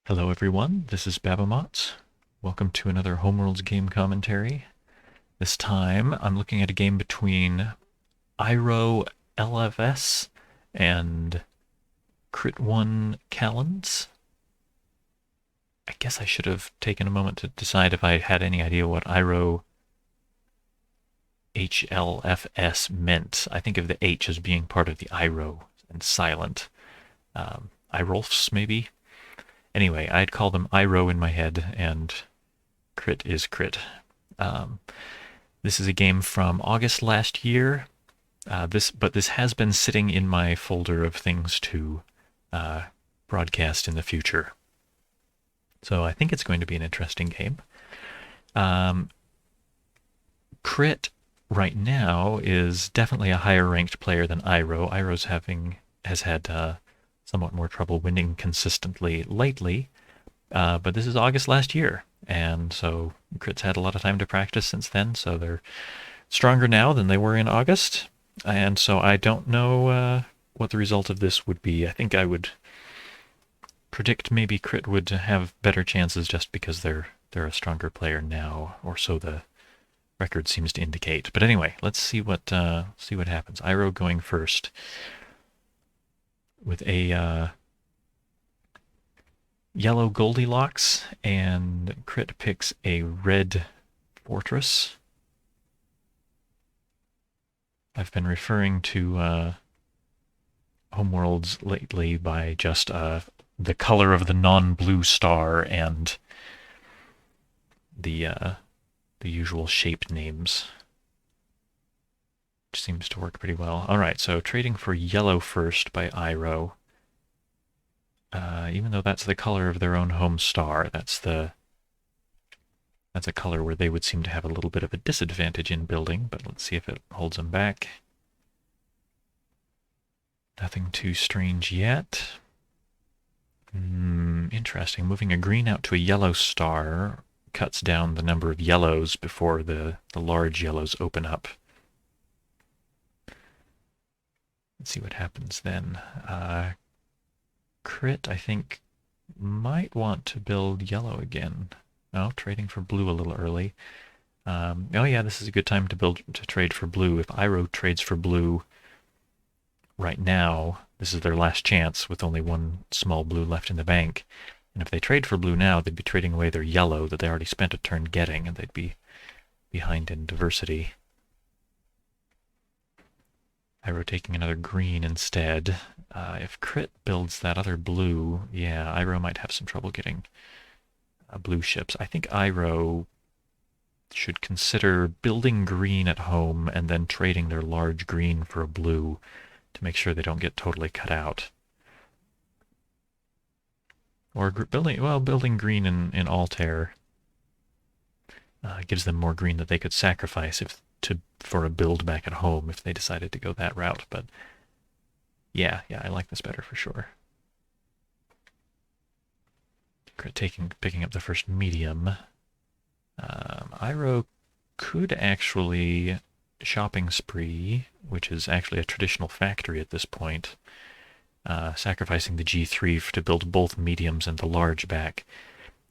Hello everyone, this is Babamot. Welcome to another Homeworlds game commentary. This time I'm looking at a game between Iro LFS and Crit1 Callens. I guess I should have taken a moment to decide if I had any idea what Iro HLFS meant. I think of the H as being part of the Iro and silent. Irolfs maybe? Anyway, I'd call them Iro in my head, and Crit is Crit. This is a game from August last year. But this has been sitting in my folder of things to broadcast in the future. So I think it's going to be an interesting game. Crit right now is definitely a higher ranked player than Iro. Iro's has had somewhat more trouble winning consistently lately, but this is August last year, and so Crit's had a lot of time to practice since then, so they're stronger now than they were in August, and so I don't know what the result of this would be. I think I would predict maybe Crit would have better chances just because they're a stronger player now, or so the record seems to indicate. But anyway, let's see what happens. Iro going first with a yellow Goldilocks, and Crit picks a red Fortress. I've been referring to Homeworlds lately by just the color of the non-blue star and the usual shape names, which seems to work pretty well. All right, so trading for yellow first by Iro. Even though that's the color of their own home star, that's a color where they would seem to have a little bit of a disadvantage in building, but let's see if it holds them back. Nothing too strange yet. Interesting. Moving a green out to a yellow star cuts down the number of yellows before the large yellows open up. Let's see what happens then. Crit, I think, might want to build yellow again. Oh, trading for blue a little early. Oh yeah, this is a good time to trade for blue. If Iro trades for blue right now, this is their last chance with only one small blue left in the bank. And if they trade for blue now, they'd be trading away their yellow that they already spent a turn getting, and they'd be behind in diversity. Iro taking another green instead. If Crit builds that other blue, yeah, Iro might have some trouble getting blue ships. I think Iro should consider building green at home and then trading their large green for a blue to make sure they don't get totally cut out. Or building green in Altair gives them more green that they could sacrifice for a build back at home if they decided to go that route. But yeah, I like this better for sure. Picking up the first medium. Iro could actually shopping spree, which is actually a traditional factory at this point, sacrificing the G3 to build both mediums and the large back,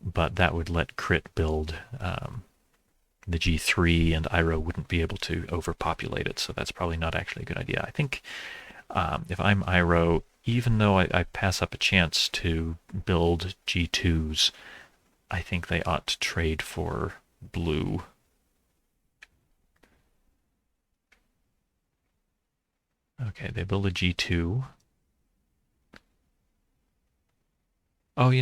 but that would let Crit build the G3, and Iro wouldn't be able to overpopulate it, so that's probably not actually a good idea. I think if I'm Iro, even though I pass up a chance to build G2s, I think they ought to trade for blue. Okay, they build a G2. Oh,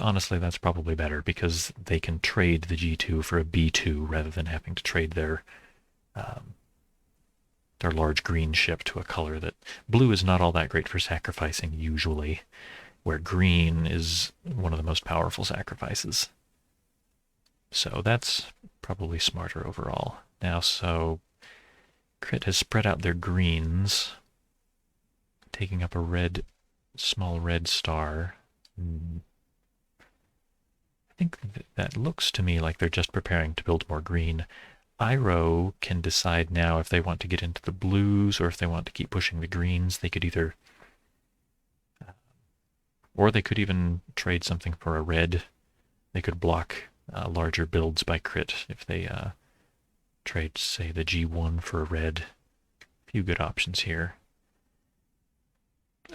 honestly, that's probably better because they can trade the G2 for a B2 rather than having to trade their large green ship to a color that blue is not all that great for sacrificing usually, where green is one of the most powerful sacrifices. So that's probably smarter overall. Now, so Crit has spread out their greens, taking up a small red star. I think that looks to me like they're just preparing to build more green. Iro can decide now if they want to get into the blues or if they want to keep pushing the greens. They could either Or they could even trade something for a red. They could block larger builds by crit if they trade, say, the G1 for a red. A few good options here.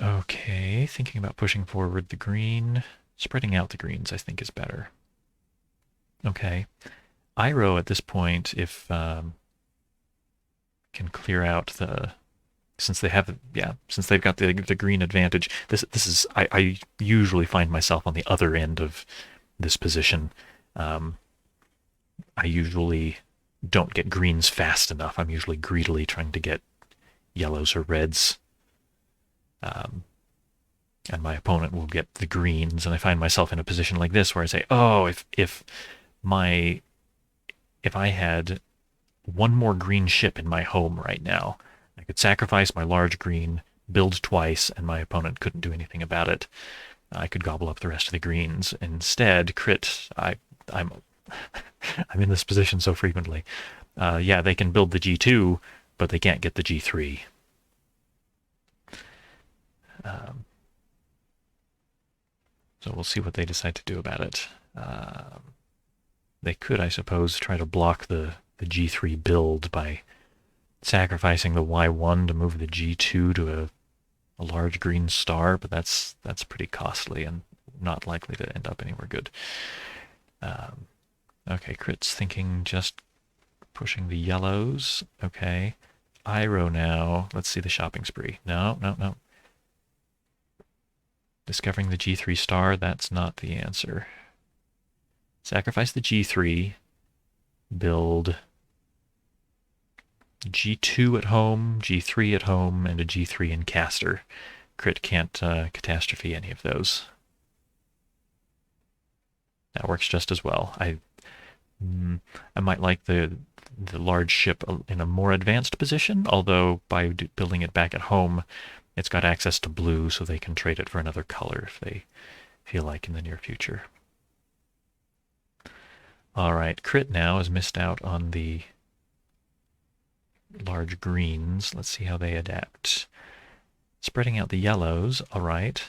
Okay, thinking about pushing forward the green. Spreading out the greens, I think, is better. Okay. Iroh at this point, if can clear out the, since they've got the green advantage. This is I usually find myself on the other end of this position. I usually don't get greens fast enough. I'm usually greedily trying to get yellows or reds. And my opponent will get the greens, and I find myself in a position like this where I say, oh, if I had one more green ship in my home right now, I could sacrifice my large green, build twice, and my opponent couldn't do anything about it. I could gobble up the rest of the greens. Instead, crit, I'm I'm in this position so frequently. Yeah, they can build the G2, but they can't get the G3. So we'll see what they decide to do about it. They could, I suppose, try to block the G3 build by sacrificing the Y1 to move the G2 to a large green star, but that's pretty costly and not likely to end up anywhere good. Okay, Crit's thinking just pushing the yellows. Okay. Iroh now. Let's see the shopping spree. No. Discovering the G3 star, that's not the answer. Sacrifice the G3. Build G2 at home, G3 at home, and a G3 in caster. Crit can't catastrophe any of those. That works just as well. I might like the large ship in a more advanced position, although by building it back at home, it's got access to blue, so they can trade it for another color if they feel like in the near future. All right, Crit now has missed out on the large greens. Let's see how they adapt. Spreading out the yellows. All right.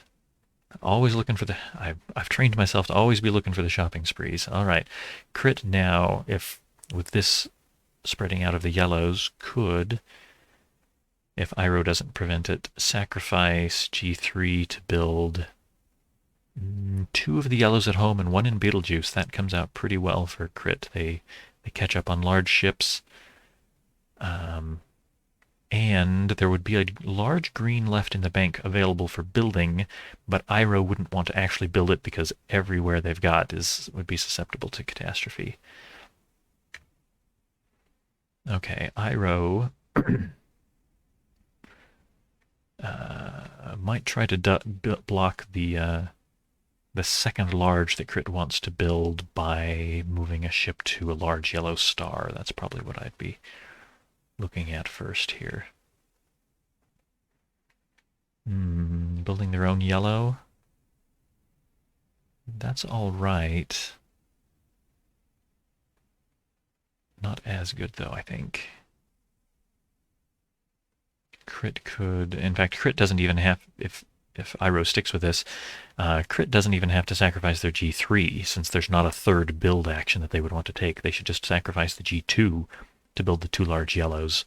Always looking for the... I've trained myself to always be looking for the shopping sprees. All right. Crit now, if with this spreading out of the yellows, could, if Iroh doesn't prevent it, sacrifice G3 to build 2 of the yellows at home and 1 in Beetlejuice. That comes out pretty well for Crit. They catch up on large ships. And there would be a large green left in the bank available for building, but Iroh wouldn't want to actually build it because everywhere they've got would be susceptible to catastrophe. Okay, Iroh might try to block the second large that Crit wants to build by moving a ship to a large yellow star. That's probably what I'd be looking at first here. Building their own yellow. That's all right. Not as good though, I think. Crit could, in fact, Crit doesn't even have, if Iroh sticks with this, Crit doesn't even have to sacrifice their G3, since there's not a third build action that they would want to take. They should just sacrifice the G2 to build the 2 large yellows,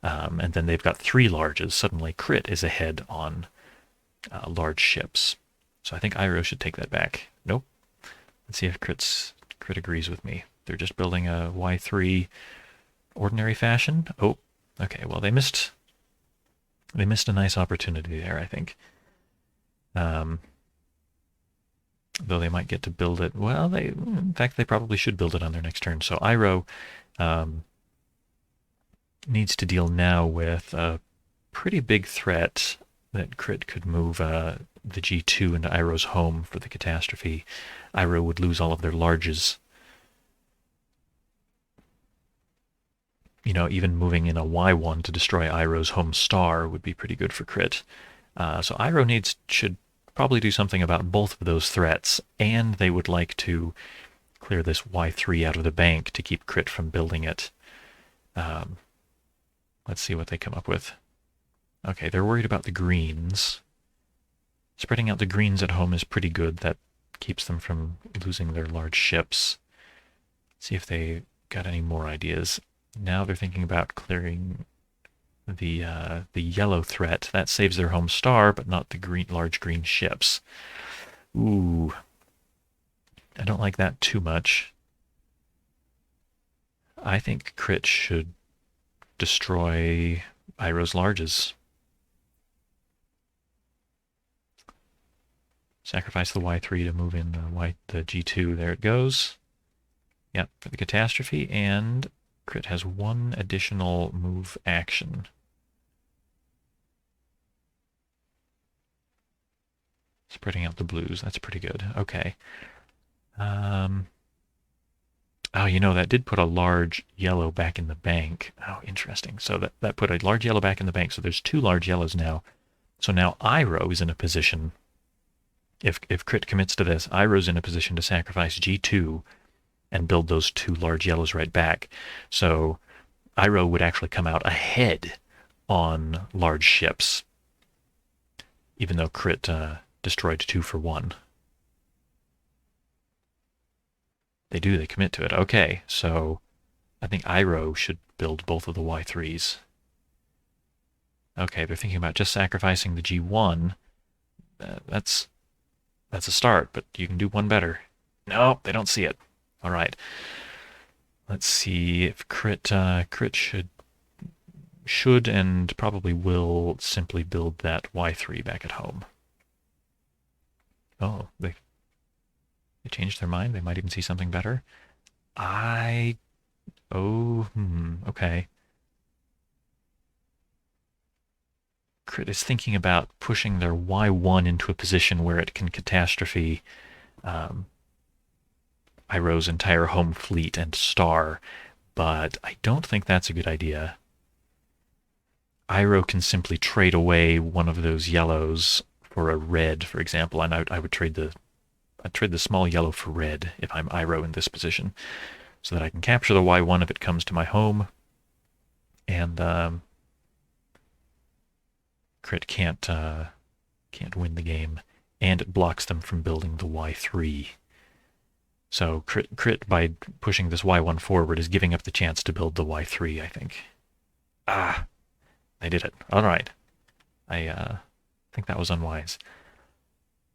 and then they've got 3 larges. Suddenly Crit is ahead on large ships. So I think Iroh should take that back. Nope. Let's see if Crit agrees with me. They're just building a Y3 ordinary fashion. Oh, okay. Well, they missed a nice opportunity there, I think. Though they might get to build it. Well, in fact, they probably should build it on their next turn. So Iroh needs to deal now with a pretty big threat that Crit could move the G2 into Iroh's home for the catastrophe. Iroh would lose all of their larges. You know, even moving in a Y1 to destroy Iroh's home star would be pretty good for Crit. So Iroh should probably do something about both of those threats, and they would like to clear this Y3 out of the bank to keep Crit from building it. Let's see what they come up with. Okay, they're worried about the greens. Spreading out the greens at home is pretty good. That keeps them from losing their large ships. See if they got any more ideas. Now they're thinking about clearing the yellow threat. That saves their home star, but not the large green ships. Ooh, I don't like that too much. I think Crit should destroy Iroh's larges. Sacrifice the Y3 to move in the G2. There it goes. Yep, for the catastrophe, and Crit has one additional move action. Spreading out the blues. That's pretty good. Okay. Oh, that did put a large yellow back in the bank. Oh, interesting. So that put a large yellow back in the bank. So there's 2 large yellows now. So now Iroh is in a position, if Crit commits to this, Iroh's in a position to sacrifice G2 and build those 2 large yellows right back. So Iroh would actually come out ahead on large ships, even though Crit destroyed 2 for 1. They do, they commit to it. Okay, so I think Iroh should build both of the Y3s. Okay, they're thinking about just sacrificing the G1. That's a start, but you can do one better. No, they don't see it. All right. Let's see if Crit should and probably will simply build that Y3 back at home. Oh, they changed their mind. They might even see something better. Okay. Crit is thinking about pushing their Y1 into a position where it can catastrophe Iroh's entire home fleet and star, but I don't think that's a good idea. Iroh can simply trade away one of those yellows for a red, for example, and I would trade the small yellow for red if I'm Iroh in this position, so that I can capture the Y1 if it comes to my home, and Crit can't win the game, and it blocks them from building the Y3. So Crit by pushing this Y1 forward is giving up the chance to build the Y3, I think. I did it. All right. I think that was unwise.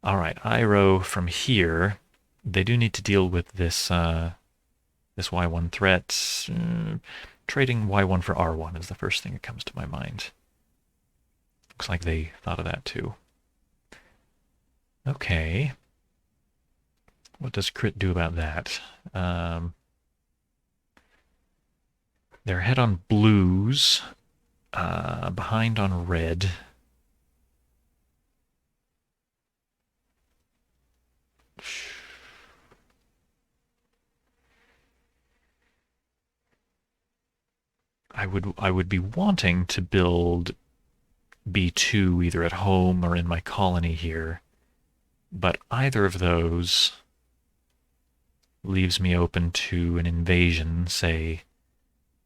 All right, Iroh from here, they do need to deal with this this Y1 threat. Trading Y1 for R1 is the first thing that comes to my mind. Looks like they thought of that too. Okay. What does Crit do about that? They're ahead on blues, behind on red. I would be wanting to build B2 either at home or in my colony here, but either of those leaves me open to an invasion, say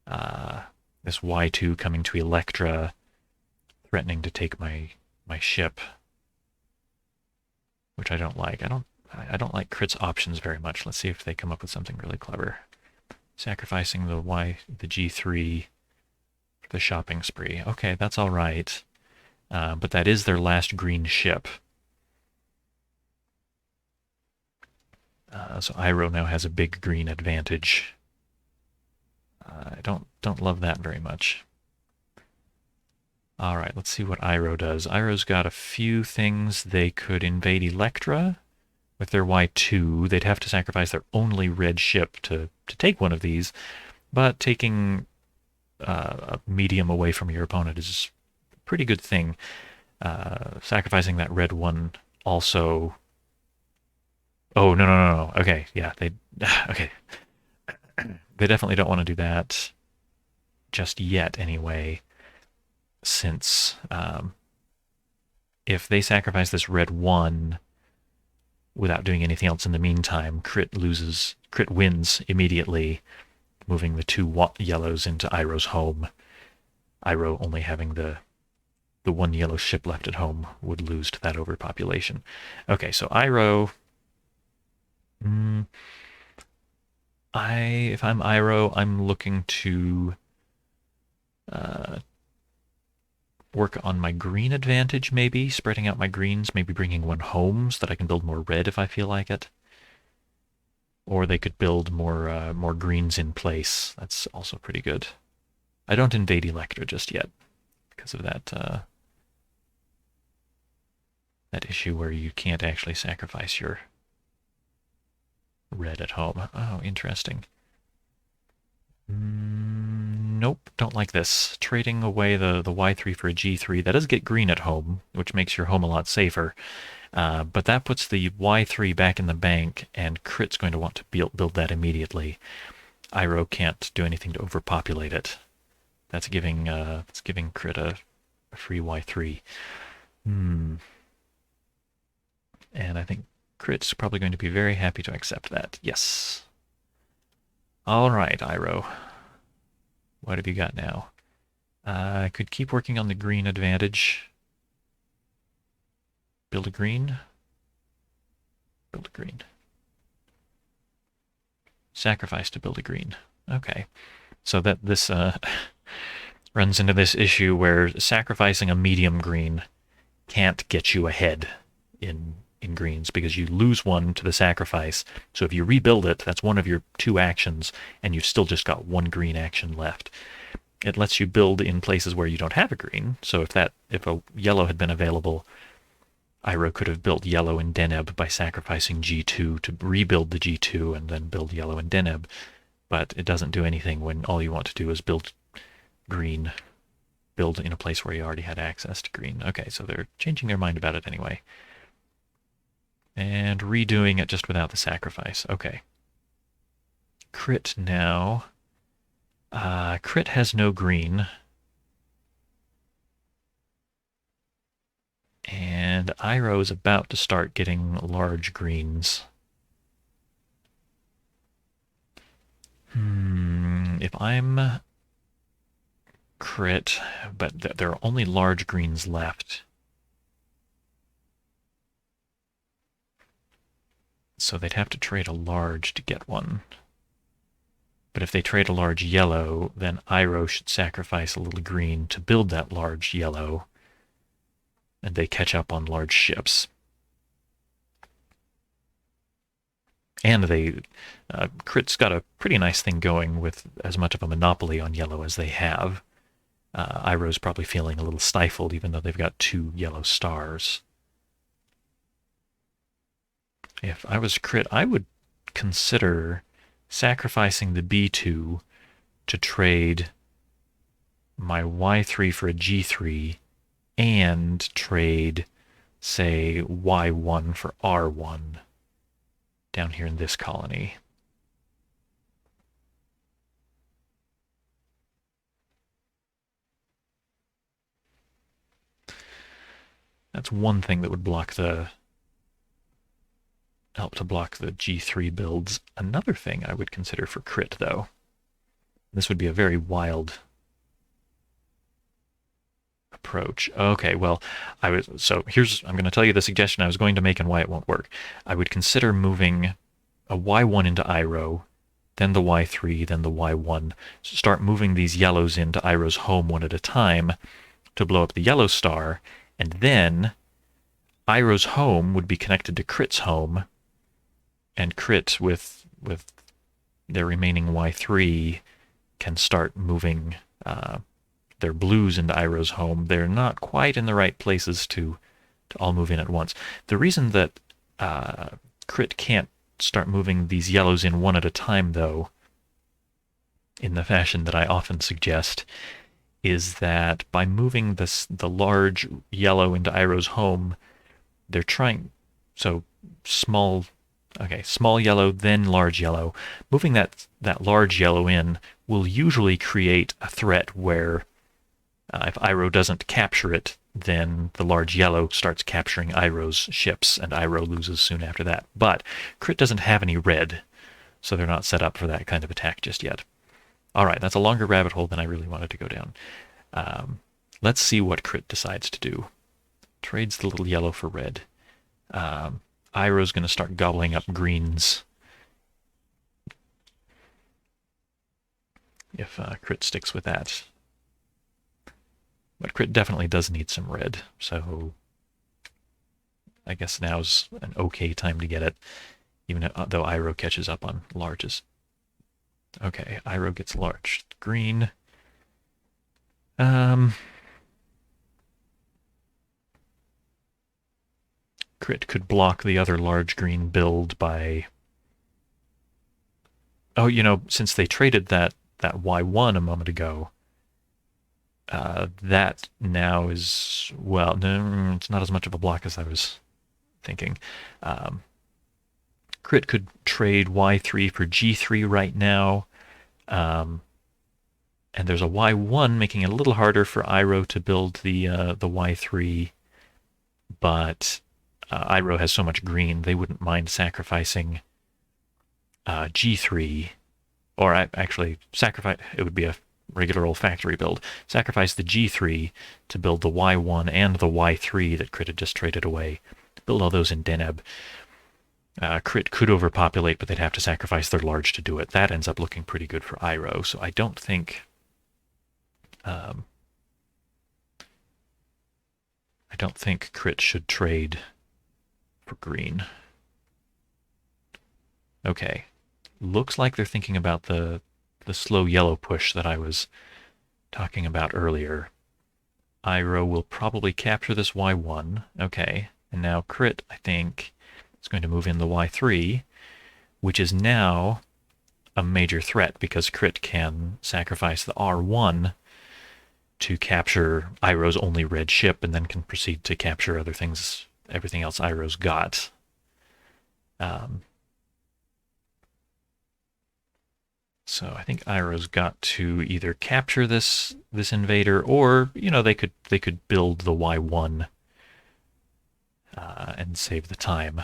this Y2 coming to Electra, threatening to take my ship, which I don't like. I don't like Crit's options very much. Let's see if they come up with something really clever. Sacrificing the G3 for the shopping spree. Okay, that's all right. But that is their last green ship. So Iroh now has a big green advantage. I don't love that very much. All right, let's see what Iroh does. Iroh's got a few things. They could invade Electra with their Y2. They'd have to sacrifice their only red ship to take one of these, but taking a medium away from your opponent is a pretty good thing. Sacrificing that red one also... Oh, no. Okay, yeah, okay. They definitely don't want to do that just yet, anyway, since if they sacrifice this red one without doing anything else in the meantime, Crit wins immediately, moving the 2 yellows into Iroh's home. Iroh only having the the one yellow ship left at home would lose to that overpopulation. Okay, so Iroh. If I'm Iroh, I'm looking to work on my green advantage, maybe spreading out my greens, maybe bringing one home so that I can build more red if I feel like it. Or they could build more greens in place. That's also pretty good. I don't invade Electra just yet because of that that issue where you can't actually sacrifice your red at home. Oh, interesting. Nope, don't like this. Trading away the Y3 for a G3, that does get green at home, which makes your home a lot safer. But that puts the Y3 back in the bank, and Crit's going to want to build that immediately. Iroh can't do anything to overpopulate it. That's giving Crit a free Y3. And I think Crit's probably going to be very happy to accept that. Yes. All right, Iroh. What have you got now? I could keep working on the green advantage. Build a green. Build a green. Sacrifice to build a green. Okay. So that this runs into this issue where sacrificing a medium green can't get you ahead in greens because you lose one to the sacrifice. So if you rebuild it, that's one of your two actions, and you've still just got one green action left. It lets you build in places where you don't have a green. So if a yellow had been available, Iroh could have built yellow in Deneb by sacrificing G2 to rebuild the G2 and then build yellow in Deneb. But it doesn't do anything when all you want to do is build green. Build in a place where you already had access to green. Okay, so they're changing their mind about it anyway. And redoing it just without the sacrifice. Okay. Crit now. Crit has no green. And Iroh is about to start getting large greens. If I'm Crit, but there are only large greens left. So they'd have to trade a large to get one. But if they trade a large yellow, then Iroh should sacrifice a little green to build that large yellow, and they catch up on large ships. And Crit's got a pretty nice thing going with as much of a monopoly on yellow as they have. Iroh's probably feeling a little stifled, even though they've got 2 yellow stars. If I was Crit, I would consider sacrificing the B2 to trade my Y3 for a G3 and trade, say, Y1 for R1 down here in this colony. That's one thing that would help to block the G3 builds. Another thing I would consider for Crit, though, this would be a very wild approach. Okay, well, I'm going to tell you the suggestion I was going to make and why it won't work. I would consider moving a Y1 into Iroh, then the Y3, then the Y1. So start moving these yellows into Iroh's home one at a time to blow up the yellow star, and then Iroh's home would be connected to Crit's home, and Crit with their remaining Y3 can start moving their blues into Iroh's home. They're not quite in the right places to all move in at once. The reason that Crit can't start moving these yellows in one at a time, though, in the fashion that I often suggest, is that by moving the large yellow into Iroh's home, they're trying, so small yellow, then large yellow. Moving that large yellow in will usually create a threat where if Iroh doesn't capture it, then the large yellow starts capturing Iroh's ships, and Iroh loses soon after that. But Crit doesn't have any red, so they're not set up for that kind of attack just yet. All right, that's a longer rabbit hole than I really wanted to go down. Let's see what Crit decides to do. Trades the little yellow for red. Iroh's going to start gobbling up greens if Crit sticks with that. But Crit definitely does need some red, so I guess now's an okay time to get it, even though Iroh catches up on larges. Okay, Iroh gets large. Green. Crit could block the other large green build by... Oh, since they traded that Y1 a moment ago, that now is... Well, no, it's not as much of a block as I was thinking. Crit could trade Y3 for G3 right now. And there's a Y1 making it a little harder for Iroh to build the Y3, but Iroh has so much green, they wouldn't mind sacrificing G3, or actually sacrifice, it would be a regular old factory build, sacrifice the G3 to build the Y1 and the Y3 that Crit had just traded away, build all those in Deneb. Crit could overpopulate, but they'd have to sacrifice their large to do it. That ends up looking pretty good for Iroh, so I don't think... I don't think Crit should trade for green. Okay. Looks like they're thinking about the slow yellow push that I was talking about earlier. Iroh will probably capture this Y1. Okay. And now Crit, I think, is going to move in the Y3, which is now a major threat because Crit can sacrifice the R1 to capture Iroh's only red ship and then can proceed to capture other things, everything else Iroh's got. So I think Iroh's got to either capture this invader, or they could build the Y1 and save the time.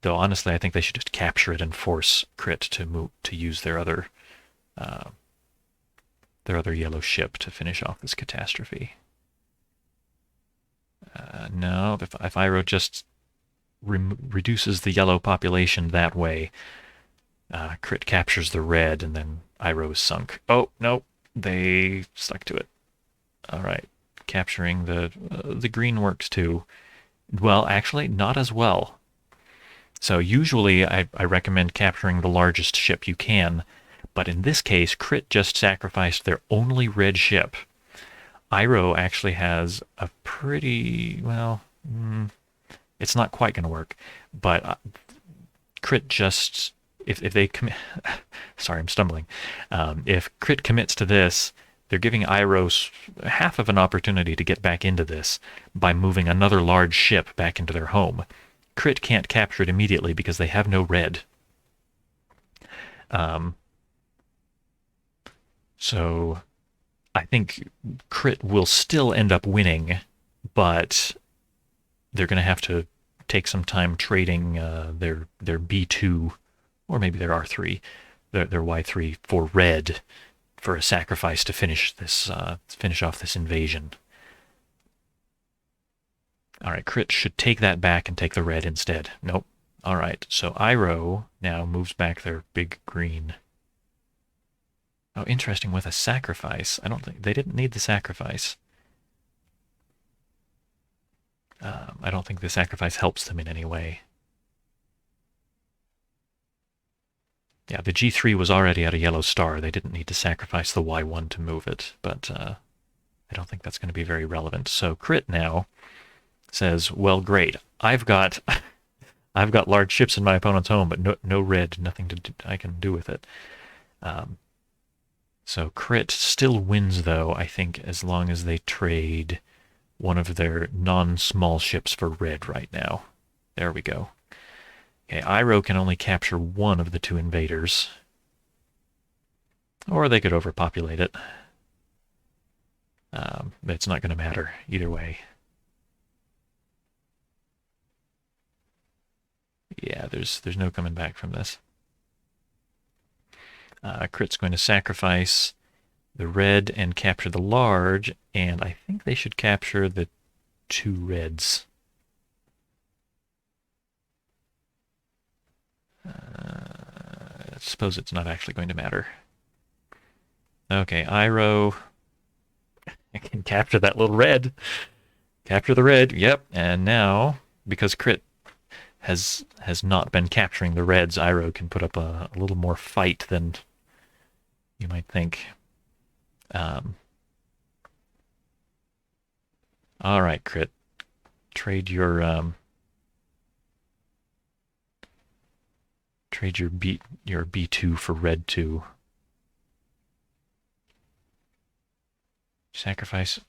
Though honestly, I think they should just capture it and force Crit to use their other yellow ship to finish off this catastrophe. No, if Iroh just reduces the yellow population that way, Crit captures the red, and then Iroh is sunk. Oh, no, they stuck to it. All right, capturing the green works too. Well, actually, not as well. So usually I recommend capturing the largest ship you can, but in this case, Crit just sacrificed their only red ship. Iroh actually has a pretty, well, it's not quite going to work, but Crit just, if they commit, sorry, I'm stumbling. If Crit commits to this, they're giving Iroh half of an opportunity to get back into this by moving another large ship back into their home. Crit can't capture it immediately because they have no red. So I think Crit will still end up winning, but they're going to have to take some time trading their B2, or maybe their R3, their Y3 for red, for a sacrifice to finish off this invasion. All right, Crit should take that back and take the red instead. Nope. All right, so Iroh now moves back their big green. Oh, interesting, with a sacrifice. I don't think... They didn't need the sacrifice. I don't think the sacrifice helps them in any way. Yeah, the G3 was already at a yellow star. They didn't need to sacrifice the Y1 to move it, but I don't think that's going to be very relevant. So Crit now says, well, great. I've got large ships in my opponent's home, but no red, nothing I can do with it. So Crit still wins, though, I think, as long as they trade one of their non-small ships for red right now. There we go. Okay, Iroh can only capture one of the two invaders. Or they could overpopulate it. It's not going to matter either way. Yeah, there's no coming back from this. Crit's going to sacrifice the red and capture the large, and I think they should capture the 2 reds. I suppose it's not actually going to matter. Okay, Iroh can capture that little red. Capture the red, yep. And now, because Crit has not been capturing the reds, Iroh can put up a little more fight than you might think. All right, Crit. Trade your B2 for red 2. Sacrifice.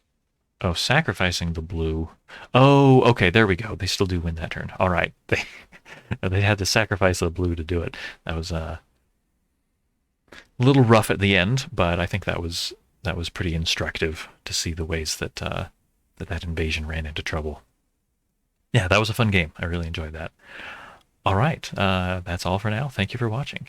Oh, sacrificing the blue. Oh, okay, there we go. They still do win that turn. All right. They had to sacrifice the blue to do it. That was a little rough at the end, but I think that was pretty instructive to see the ways that that invasion ran into trouble. Yeah, that was a fun game. I really enjoyed that. All right, that's all for now. Thank you for watching.